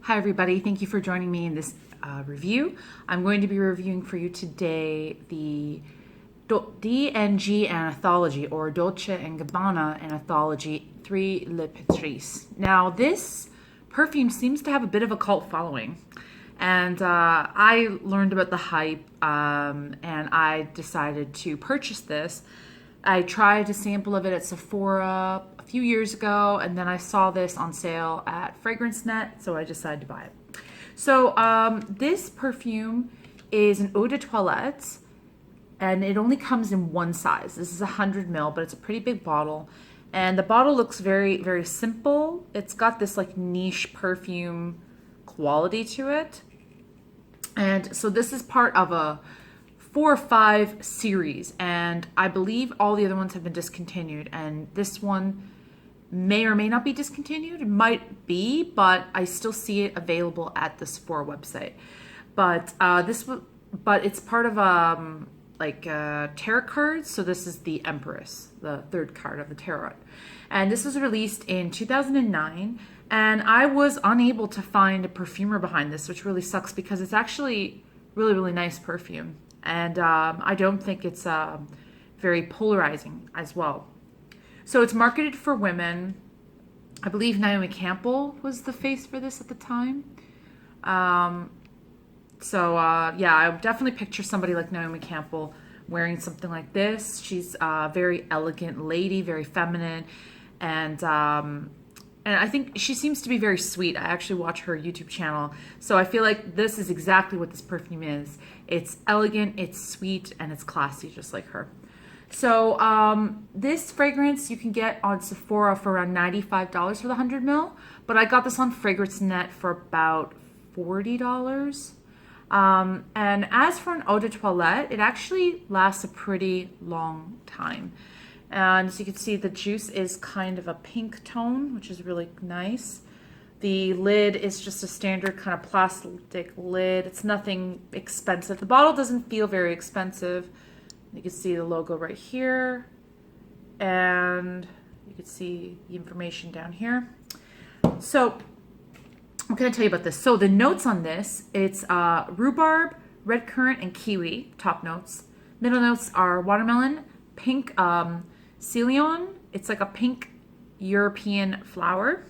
Hi everybody, thank you for joining me in this review. I'm going to be reviewing for you today the DNG Anthology, or Dolce and Gabbana Anthology 3 Le Patrice. Now this perfume seems to have a bit of a cult following, and I learned about the hype and I decided to purchase this. I tried a sample of it at Sephora a few years ago, and then I saw this on sale at FragranceNet, so I decided to buy it. So this perfume is an eau de toilette, and it only comes in one size. This is 100 ml, but it's a pretty big bottle. And the bottle looks very, very simple. It's got this like niche perfume quality to it. And so this is part of a 4 or 5 series, and I believe all the other ones have been discontinued, and this one may or may not be discontinued. It might be, but I still see it available at the Sephora website. But but it's part of tarot cards. So this is the Empress, the 3rd card of the tarot, and this was released in 2009. And I was unable to find a perfumer behind this, which really sucks because it's actually really, really nice perfume. And I don't think it's very polarizing as well. So it's marketed for women. I believe Naomi Campbell was the face for this at the time. Yeah, I definitely picture somebody like Naomi Campbell wearing something like this. She's a very elegant lady, very feminine, and I think she seems to be very sweet. I actually watch her YouTube channel, so I feel like this is exactly what this perfume is. It's elegant, it's sweet, and it's classy, just like her. So this fragrance you can get on Sephora for around $95 for the 100 ml, but I got this on FragranceNet for about $40. And as for an eau de toilette, it actually lasts a pretty long time. And as you can see, the juice is kind of a pink tone, which is really nice. The lid is just a standard kind of plastic lid. It's nothing expensive. The bottle doesn't feel very expensive. You can see the logo right here. And you can see the information down here. So what can I tell you about this? So the notes on this, it's rhubarb, red currant, and kiwi, top notes. Middle notes are watermelon, pink Ceylon. It's like a pink European flower.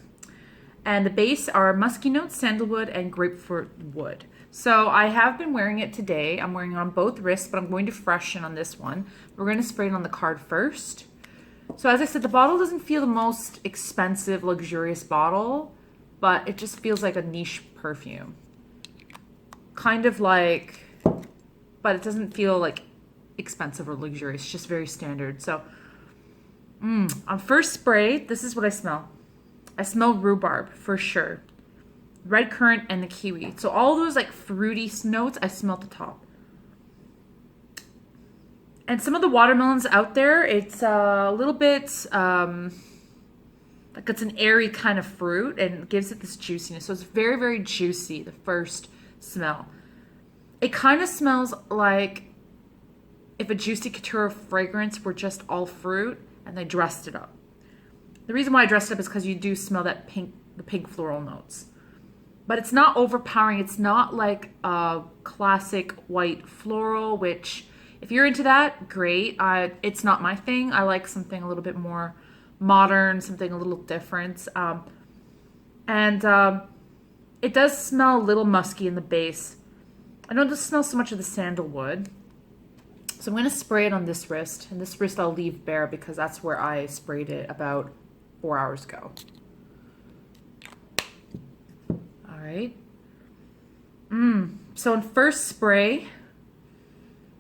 And the base are musky notes, sandalwood, and grapefruit wood. So I have been wearing it today. I'm wearing it on both wrists, but I'm going to freshen on this one. We're going to spray it on the card first. So as I said, the bottle doesn't feel the most expensive, luxurious bottle, but it just feels like a niche perfume. Kind of like, but it doesn't feel like expensive or luxurious. It's just very standard. So on first spray, this is what I smell. I smell rhubarb for sure. Red currant and the kiwi. So all those like fruity notes, I smell at the top. And some of the watermelons out there, it's a little bit like it's an airy kind of fruit, and it gives it this juiciness. So it's very, very juicy, the first smell. It kind of smells like if a Juicy Couture fragrance were just all fruit and they dressed it up. The reason why I dressed it up is because you do smell that the pink floral notes. But it's not overpowering. It's not like a classic white floral, which if you're into that, great. It's not my thing. I like something a little bit more modern, something a little different. It does smell a little musky in the base. I don't just smell so much of the sandalwood. So I'm going to spray it on this wrist, and this wrist I'll leave bare because that's where I sprayed it about 4 hours ago. All right. So in first spray,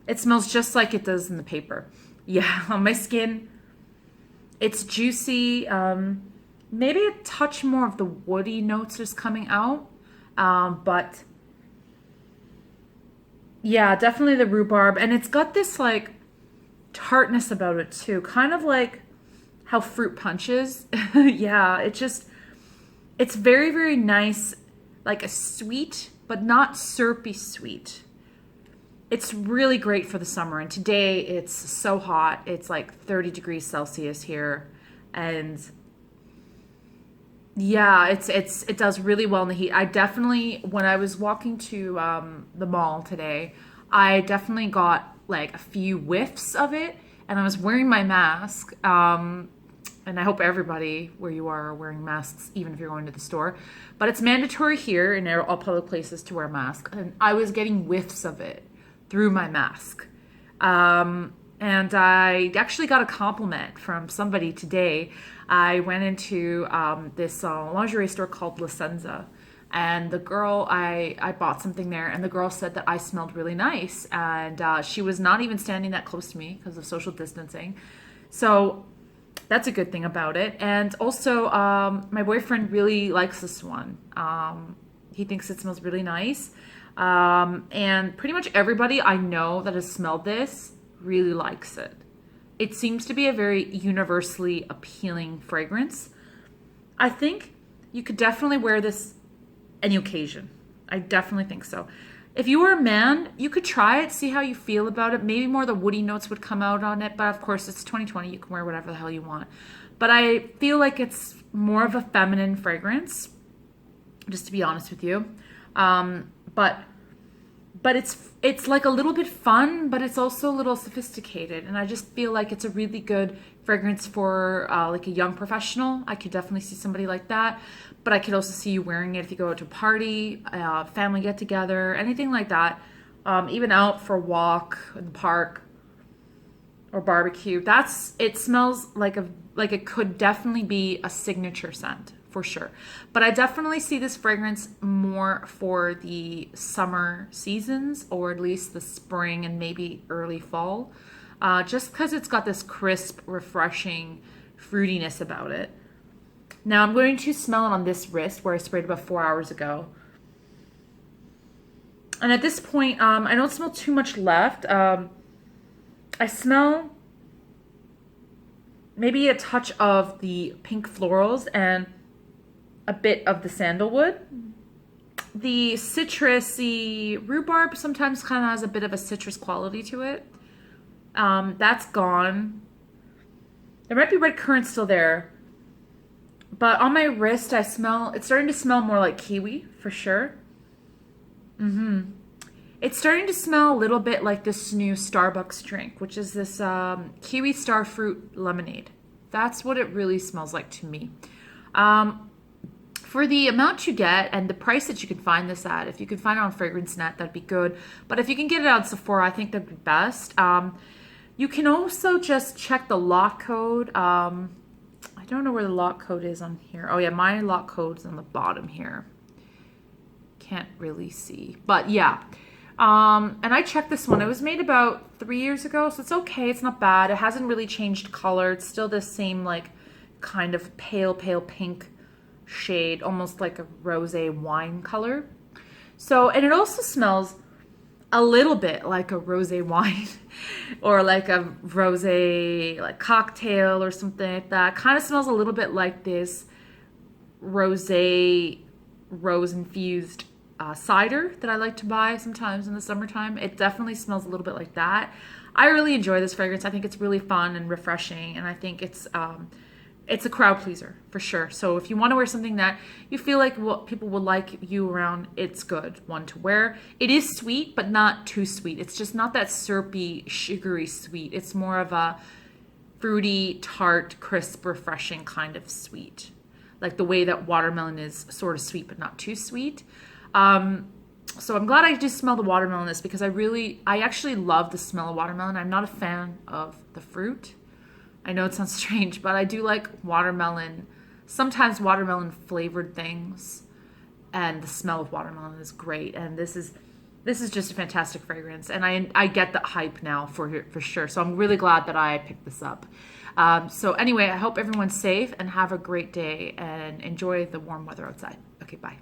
it smells just like it does in the paper. Yeah, on my skin, it's juicy. Maybe a touch more of the woody notes is coming out, but yeah, definitely the rhubarb. And it's got this like tartness about it too. Kind of like how fruit punch is. Yeah, it's very, very nice. Like a sweet, but not syrupy sweet. It's really great for the summer. And today it's so hot. It's like 30 degrees Celsius here. And Yeah, it does really well in the heat. I definitely, when I was walking to the mall today, I definitely got like a few whiffs of it, and I was wearing my mask. And I hope everybody where you are wearing masks, even if you're going to the store. But it's mandatory here in all public places to wear a mask, and I was getting whiffs of it through my mask. And I actually got a compliment from somebody today. I went into this lingerie store called La Senza, and the girl, I bought something there, and the girl said that I smelled really nice. And she was not even standing that close to me because of social distancing. So that's a good thing about it. And also, my boyfriend really likes this one. He thinks it smells really nice. And pretty much everybody I know that has smelled this really likes it. It seems to be a very universally appealing fragrance. I think you could definitely wear this any occasion. I definitely think so. If you were a man, you could try it, see how you feel about it. Maybe more the woody notes would come out on it, but of course it's 2020, you can wear whatever the hell you want. But I feel like it's more of a feminine fragrance, just to be honest with you. But it's like a little bit fun, but it's also a little sophisticated, and I just feel like it's a really good fragrance for like a young professional. I could definitely see somebody like that, but I could also see you wearing it if you go out to a party, family get together, anything like that, even out for a walk in the park or barbecue. It smells like it could definitely be a signature scent. For sure. But I definitely see this fragrance more for the summer seasons, or at least the spring and maybe early fall, just because it's got this crisp, refreshing fruitiness about it. Now I'm going to smell it on this wrist where I sprayed about 4 hours ago. And at this point, I don't smell too much left. I smell maybe a touch of the pink florals and a bit of the sandalwood. The citrusy rhubarb sometimes kind of has a bit of a citrus quality to it. That's gone. There might be red currant still there. But on my wrist, it's starting to smell more like kiwi, for sure. It's starting to smell a little bit like this new Starbucks drink, which is this kiwi starfruit lemonade. That's what it really smells like to me. For the amount you get and the price that you can find this at, if you could find it on FragranceNet, that'd be good. But if you can get it on Sephora, I think that'd be best. You can also just check the lot code. I don't know where the lot code is on here. Oh yeah, my lot code's on the bottom here. Can't really see, but yeah. And I checked this one. It was made about 3 years ago, so it's okay. It's not bad. It hasn't really changed color. It's still the same like kind of pale pink shade, almost like a rosé wine color. So, and it also smells a little bit like a rosé wine or like a rosé like cocktail or something like that. Kind of smells a little bit like this rosé rose infused cider that I like to buy sometimes in the summertime. It definitely smells a little bit like that. I really enjoy this fragrance. I think it's really fun and refreshing, and I think it's a crowd pleaser for sure. So if you want to wear something that you feel like what people will like you around, it's good one to wear. It is sweet, but not too sweet. It's just not that syrupy, sugary sweet. It's more of a fruity, tart, crisp, refreshing kind of sweet. Like the way that watermelon is sort of sweet, but not too sweet. So I'm glad I just smelled the watermelon in this, because I actually love the smell of watermelon. I'm not a fan of the fruit. I know it sounds strange, but I do like watermelon, sometimes watermelon flavored things, and the smell of watermelon is great. And this is just a fantastic fragrance, and I get the hype now for sure. So I'm really glad that I picked this up. So anyway, I hope everyone's safe and have a great day and enjoy the warm weather outside. Okay, bye.